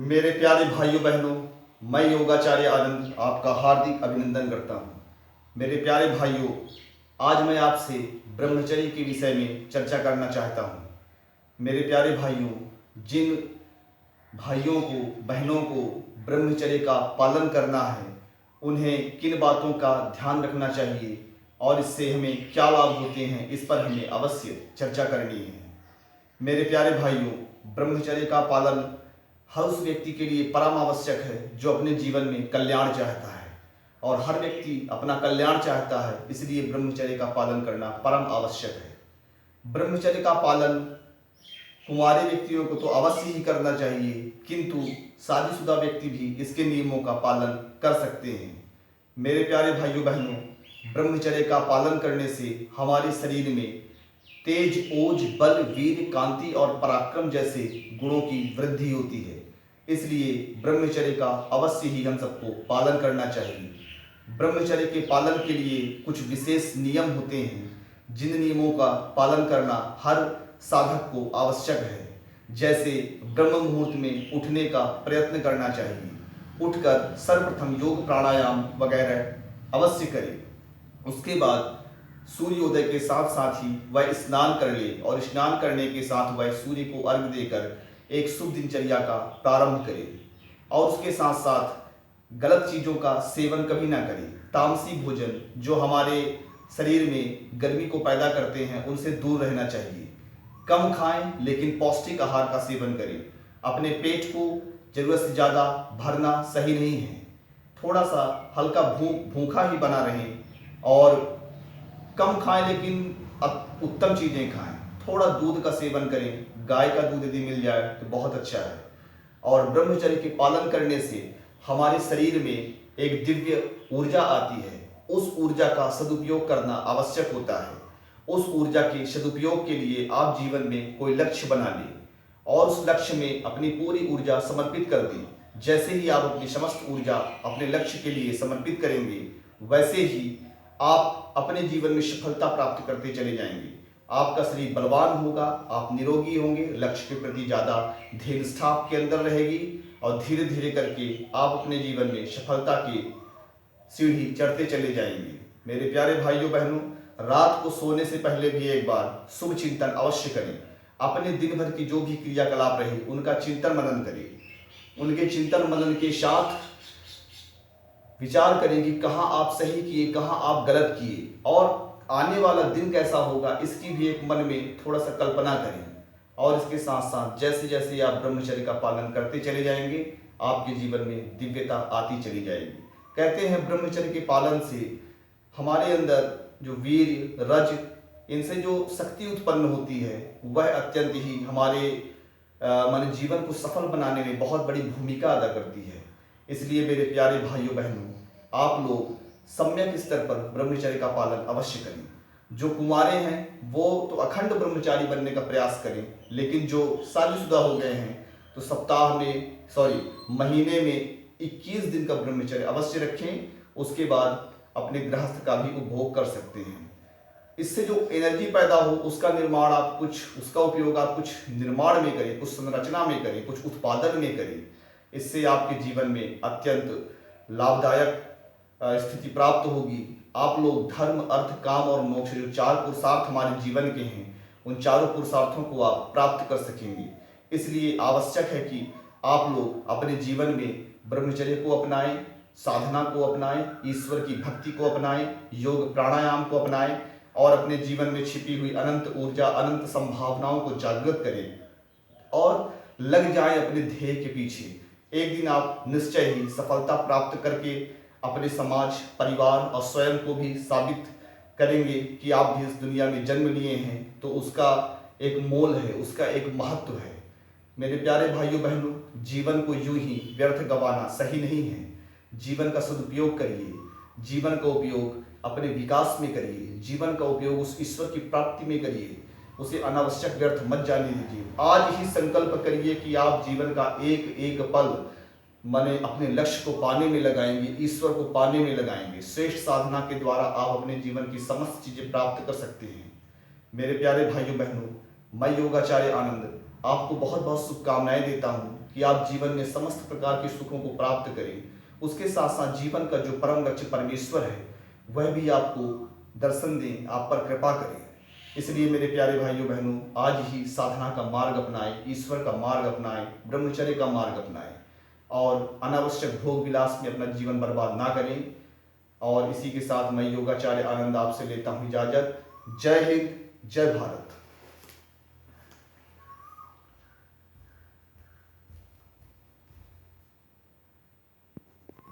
मेरे प्यारे भाइयों बहनों, मैं योगाचार्य आनंद आपका हार्दिक अभिनंदन करता हूँ। मेरे प्यारे भाइयों, आज मैं आपसे ब्रह्मचर्य के विषय में चर्चा करना चाहता हूँ। मेरे प्यारे भाइयों, जिन भाइयों को बहनों को ब्रह्मचर्य का पालन करना है, उन्हें किन बातों का ध्यान रखना चाहिए और इससे हमें क्या लाभ होते हैं, इस पर हमें अवश्य चर्चा करनी है। मेरे प्यारे भाइयों, ब्रह्मचर्य का पालन हर उस व्यक्ति के लिए परम आवश्यक है जो अपने जीवन में कल्याण चाहता है, और हर व्यक्ति अपना कल्याण चाहता है, इसलिए ब्रह्मचर्य का पालन करना परम आवश्यक है। ब्रह्मचर्य का पालन कुंवारे व्यक्तियों को तो अवश्य ही करना चाहिए, किंतु शादीशुदा व्यक्ति भी इसके नियमों का पालन कर सकते हैं। मेरे प्यारे भाइयों बहनों, ब्रह्मचर्य का पालन करने से हमारे शरीर में तेज, ओज, बल, वीर, कांति और पराक्रम जैसे गुणों की वृद्धि होती है। इसलिए ब्रह्मचर्य का अवश्य ही हम सबको पालन करना चाहिए। ब्रह्मचर्य के पालन के लिए कुछ विशेष नियम होते हैं, जिन नियमों का पालन करना हर साधक को आवश्यक है। जैसे ब्रह्म मुहूर्त में उठने का प्रयत्न करना चाहिए, उठकर सर्वप्रथम योग प्राणायाम वगैरह अवश्य करें। उसके बाद सूर्योदय के साथ साथ ही वह स्नान कर ले, और स्नान करने के साथ वह सूर्य को अर्घ्य देकर एक शुभ दिनचर्या का प्रारंभ करे। और उसके साथ साथ गलत चीज़ों का सेवन कभी ना करें। तामसी भोजन जो हमारे शरीर में गर्मी को पैदा करते हैं, उनसे दूर रहना चाहिए। कम खाएं लेकिन पौष्टिक आहार का सेवन करें। अपने पेट को जरूरत से ज़्यादा भरना सही नहीं है। थोड़ा सा हल्का भूखा ही बना रहें, और कम खाएं लेकिन उत्तम चीज़ें खाएं। थोड़ा दूध का सेवन करें, गाय का दूध यदि मिल जाए तो बहुत अच्छा है। और ब्रह्मचर्य के पालन करने से हमारे शरीर में एक दिव्य ऊर्जा आती है। उस ऊर्जा का सदुपयोग करना आवश्यक होता है। उस ऊर्जा के सदुपयोग के लिए आप जीवन में कोई लक्ष्य बना लें और उस लक्ष्य में अपनी पूरी ऊर्जा समर्पित कर दें। जैसे ही आप अपनी समस्त ऊर्जा अपने लक्ष्य के लिए समर्पित करेंगे, वैसे ही आप अपने जीवन में सफलता प्राप्त करते चले जाएंगे। आपका शरीर बलवान होगा, आप निरोगी होंगे, लक्ष्य के प्रति ज़्यादा धैर्य निष्ठा आपके अंदर रहेगी, और धीरे धीरे करके आप अपने जीवन में सफलता की सीढ़ी चढ़ते चले जाएंगे। मेरे प्यारे भाइयों बहनों, रात को सोने से पहले भी एक बार शुभ चिंतन अवश्य करें। अपने दिन भर की जो भी क्रियाकलाप रहे, उनका चिंतन मनन करें। उनके चिंतन मनन के साथ विचार करें कि कहाँ आप सही किए, कहाँ आप गलत किए, और आने वाला दिन कैसा होगा, इसकी भी एक मन में थोड़ा सा कल्पना करें। और इसके साथ साथ जैसे जैसे आप ब्रह्मचर्य का पालन करते चले जाएंगे, आपके जीवन में दिव्यता आती चली जाएगी। कहते हैं ब्रह्मचर्य के पालन से हमारे अंदर जो वीर, रज, इनसे जो शक्ति उत्पन्न होती है, वह अत्यंत ही हमारे माने जीवन को सफल बनाने में बहुत बड़ी भूमिका अदा करती है। इसलिए मेरे प्यारे भाइयों बहनों, आप लोग सम्यक स्तर पर ब्रह्मचर्य का पालन अवश्य करें। जो कुंवारे हैं वो तो अखंड ब्रह्मचारी बनने का प्रयास करें, लेकिन जो शादीशुदा हो गए हैं तो महीने में 21 दिन का ब्रह्मचर्य अवश्य रखें। उसके बाद अपने गृहस्थ का भी उपभोग कर सकते हैं। इससे जो एनर्जी पैदा हो, उसका उपयोग आप कुछ निर्माण में करें, कुछ संरचना में करें, कुछ उत्पादन में करें। इससे आपके जीवन में अत्यंत लाभदायक स्थिति प्राप्त होगी। आप लोग धर्म, अर्थ, काम और मोक्ष, जो 4 पुरुषार्थ हमारे जीवन के हैं, उन चारों पुरुषार्थों को आप प्राप्त कर सकेंगे। इसलिए आवश्यक है कि आप लोग अपने जीवन में ब्रह्मचर्य को अपनाएं, साधना को अपनाएं, ईश्वर की भक्ति को अपनाएं, योग प्राणायाम को अपनाएं, और अपने जीवन में छिपी हुई अनंत ऊर्जा, अनंत संभावनाओं को जागृत करें और लग जाएं अपने ध्येय के पीछे। एक दिन आप निश्चय ही सफलता प्राप्त करके अपने समाज, परिवार और स्वयं को भी साबित करेंगे कि आप भी इस दुनिया में जन्म लिए हैं, तो उसका एक मोल है, उसका एक महत्व है। मेरे प्यारे भाइयों बहनों, जीवन को यूं ही व्यर्थ गंवाना सही नहीं है। जीवन का सदुपयोग करिए, जीवन का उपयोग अपने विकास में करिए, जीवन का उपयोग उस ईश्वर की प्राप्ति में करिए। उसे अनावश्यक व्यर्थ मत जाने दीजिए। आज ही संकल्प करिए कि आप जीवन का एक एक पल माने अपने लक्ष्य को पाने में लगाएंगे, ईश्वर को पाने में लगाएंगे। श्रेष्ठ साधना के द्वारा आप अपने जीवन की समस्त चीजें प्राप्त कर सकते हैं। मेरे प्यारे भाइयों बहनों, मैं योगाचार्य आनंद आपको बहुत बहुत शुभकामनाएं देता हूँ। कि आप जीवन में समस्त प्रकार के सुखों को प्राप्त करें। उसके साथ साथ जीवन का जो परम लक्ष्य परमेश्वर है वह भी आपको दर्शन दें, आप पर कृपा करें। इसलिए मेरे प्यारे भाइयों बहनों, आज ही साधना का मार्ग अपनाएं, ईश्वर का मार्ग अपनाएं, ब्रह्मचर्य का मार्ग अपनाएं और अनावश्यक भोग विलास में अपना जीवन बर्बाद ना करें। और इसी के साथ मैं योगाचार्य आनंद आपसे लेता हूँ इजाजत। जय हिंद, जय भारत।